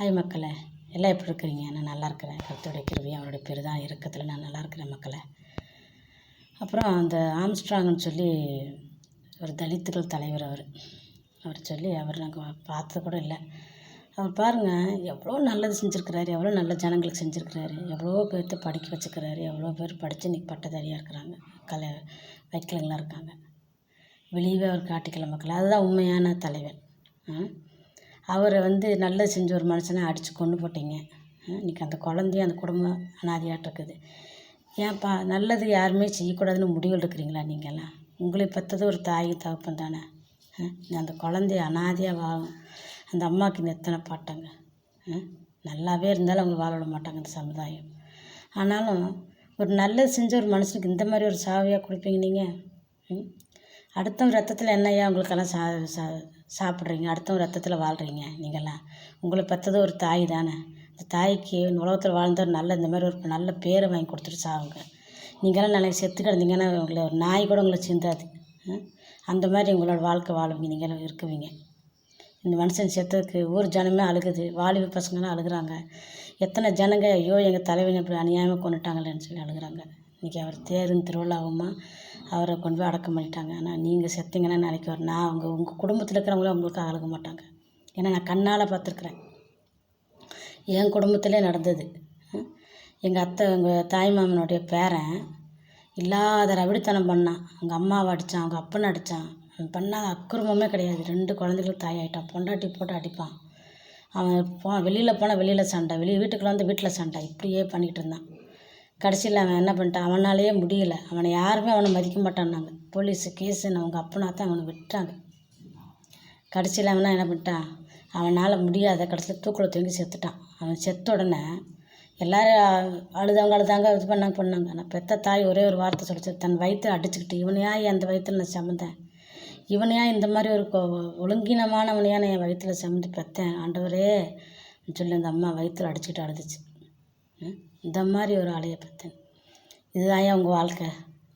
Hi மக்களே, எல்லாம் எப்படி இருக்கிறீங்க? நான் நல்லா இருக்கிறேன். கர்த்தருடைய கிருபையும் அவருடைய பெரிதான இரக்கத்தில் நான் நல்லா இருக்கிறேன் மக்களே. அப்புறம் அந்த ஆம்ஸ்ட்ராங்னு சொல்லி ஒரு தலித்துகள் தலைவர் அவர் சொல்லி நாங்கள் பார்த்தது கூட இல்லை. அவர் பாருங்கள், எவ்வளோ நல்லது செஞ்சுருக்கிறாரு, எவ்வளோ நல்ல ஜனங்களுக்கு செஞ்சுருக்கிறாரு, எவ்வளோ பேர்த்த படிக்க வச்சுக்கிறாரு, எவ்வளோ பேர் படித்து இன்றைக்கி பட்டதாரியாக இருக்கிறாங்க, வைக்கலங்களாக இருக்காங்க. வெளியவே அவர் காட்டிக்கல மக்கள். அதுதான் உண்மையான தலைவன். அவரை நல்லது செஞ்ச ஒரு மனுஷனை அடித்து கொன்று போட்டீங்க. இன்றைக்கி அந்த குழந்தையும் அந்த குடும்பம் அனாதையாட்டு இருக்குது. ஏன்ப்பா நல்லது யாருமே செய்யக்கூடாதுன்னு முடிவு எடுக்கிறீங்களா? நீங்கள்லாம் உங்களை பெற்றது ஒரு தாய் தகப்பன் தானே. அந்த குழந்தைய அனாதையாக வாழும் அந்த அம்மாவுக்கு இந்த எத்தனை பாட்டாங்க. நல்லாவே இருந்தாலும் அவங்க வாழ விட மாட்டாங்க இந்த சமுதாயம். ஆனாலும் ஒரு நல்லது செஞ்ச ஒரு மனுஷனுக்கு இந்த மாதிரி ஒரு சாவையாக கொடுப்பீங்க நீங்கள். அடுத்தவங்க ரத்தத்தில் என்னையா உங்களுக்கெல்லாம் சாப்பிட்றீங்க, அடுத்தவங்க ரத்தத்தில் வாழ்கிறீங்க நீங்கள்லாம். உங்களை பெற்றது ஒரு தாய் தானே. இந்த தாய்க்கு உலகத்தில் வாழ்ந்தவர் இந்த மாதிரி ஒரு நல்ல பேரை வாங்கி கொடுத்துட்டு சாவுங்க. நீங்கள்லாம் நாளைக்கு செத்து கிடந்தீங்கன்னா உங்களை ஒரு நாய் கூட உங்களை சிந்தாது. அந்த மாதிரி உங்களோட வாழ்க்கை வாழுவீங்க, நீங்களும் இருக்குவீங்க. இந்த மனுஷன் செத்ததுக்கு ஊர் ஜனமே அழுகுது, வாலிப பசங்களாம் அழுகுறாங்க. எத்தனை ஜனங்க ஐயோ எங்கள் தலைவனை இப்படி அநியாயமாக கொண்டுட்டாங்களேன்னு சொல்லி அழுகுறாங்க. இன்றைக்கி அவர் தேரும் திருவிழாவுமா அவரை கொண்டு போய் அடக்கம் பண்ணிட்டாங்க. ஆனால் நீங்கள் செத்தீங்கன்னா நாளைக்கு உங்கள் குடும்பத்தில் இருக்கிறவங்களும் உங்களுக்கு அழுக மாட்டாங்க. ஏன்னா நான் கண்ணால் பார்த்துருக்குறேன். என் குடும்பத்திலே நடந்தது. எங்கள் தாய் மாமனுடைய பேரன் இல்லாத ரவிடித்தனம் பண்ணான். அவங்க அம்மாவை அடித்தான், அவங்க அப்பனை அடித்தான். அவன் பண்ணாத அக்கிரமமே கிடையாது. 2 குழந்தைகளும் தாயாயிட்டான். பொண்டாட்டி போட்டு அடிப்பான். அவன் வெளியில் போனால் வெளியில் சண்டை, வீட்டுக்குள்ள வீட்டில் சண்டை, இப்படியே பண்ணிக்கிட்டு இருந்தான். கடைசியில் அவன் என்ன பண்ணிட்டான், அவனாலேயே முடியலை. அவனை யாருமே அவனை மதிக்க மாட்டான்னாங்க. போலீஸு கேஸுன்னு அவங்க அப்பனா தான் அவனை விட்டாங்க. கடைசியில் அவனா என்ன பண்ணிட்டான், அவனால் முடியாத கடைசியில் தூக்கில் தூங்கி செத்துட்டான். அவன் செத்த உடனே எல்லோரும் அழுதாங்க இது பண்ணாங்க. நான் பெத்த தாய் ஒரே ஒரு வார்த்தை சொல்லிச்சு, தன் வயிற்று அடிச்சுக்கிட்டு, இவனையா அந்த வயிற்றில் நான் சமந்தேன், இவனையா இந்த மாதிரி ஒரு ஒழுங்கினமானவனையா நான் என் வயிற்றில் சமந்து பெற்றேன் ஆண்டவரே சொல்லி அந்த அம்மா வயிற்றில் அடிச்சுக்கிட்டு அழுதுச்சு. இந்த மாதிரி ஒரு ஆளையை பெற்றேன். இதுதான் உங்கள் வாழ்க்கை.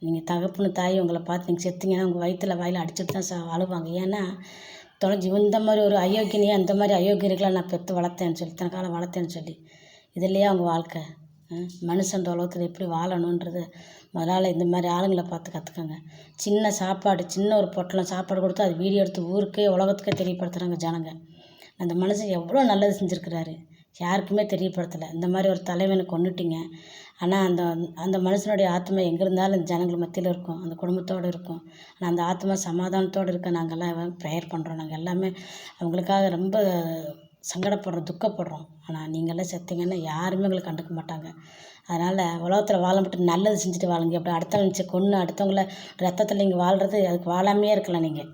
நீங்கள் தகப்புன்னு தாய் உங்களை பார்த்து நீங்கள் செத்தீங்கன்னா உங்கள் வயிற்றில் வாயில் அடிச்சுட்டு தான் அழுவாங்க. ஏன்னா தொலைஞ்சி இந்த மாதிரி ஒரு அயோக்கியனையே அந்த மாதிரி அயோக்கியர்களாக நான் பெற்று வளர்த்தேன்னு சொல்லி தன காலம் வளர்த்தேன்னு சொல்லி இதுலையே அவங்க வாழ்க்கை. மனுஷன் உலகத்தில் எப்படி வாழணுன்றது முதலால் இந்த மாதிரி ஆளுங்களை பார்த்து கற்றுக்கங்க. சின்ன சாப்பாடு, சின்ன ஒரு பொட்டலம் சாப்பாடு கொடுத்து அது வீடியோ எடுத்து ஊருக்கே உலகத்துக்கே தெரியப்படுத்துகிறாங்க ஜனங்க. அந்த மனுஷன் எவ்வளோ நல்லது செஞ்சுருக்கிறாரு, யாருக்குமே தெரியப்படுத்தலை. இந்த மாதிரி ஒரு தலைவனை கொன்னுட்டிங்க. ஆனால் அந்த மனுஷனுடைய ஆத்மா எங்கே இருந்தாலும் அந்த ஜனங்கள் மத்தியில் இருக்கும், அந்த குடும்பத்தோடு இருக்கும். ஆனால் அந்த ஆத்மா சமாதானத்தோடு இருக்க நாங்கள்லாம் ப்ரேயர் பண்ணுறோம். நாங்கள் எல்லாமே அவங்களுக்காக ரொம்ப சங்கடப்படுறோம், துக்கப்படுறோம். ஆனால் நீங்கள்லாம் செத்தீங்கன்னா யாருமே உங்களை கண்டுக்க மாட்டாங்க. அதனால் உலகத்தில் வாழ மட்டும் நல்லது செஞ்சுட்டு வாழுங்க. அப்படி அடுத்தவங்க கொன்று அடுத்தவங்கள ரத்தத்தில் நீங்கள் வாழ்கிறது, அதுக்கு வாழாமையே இருக்கலாம் நீங்கள்.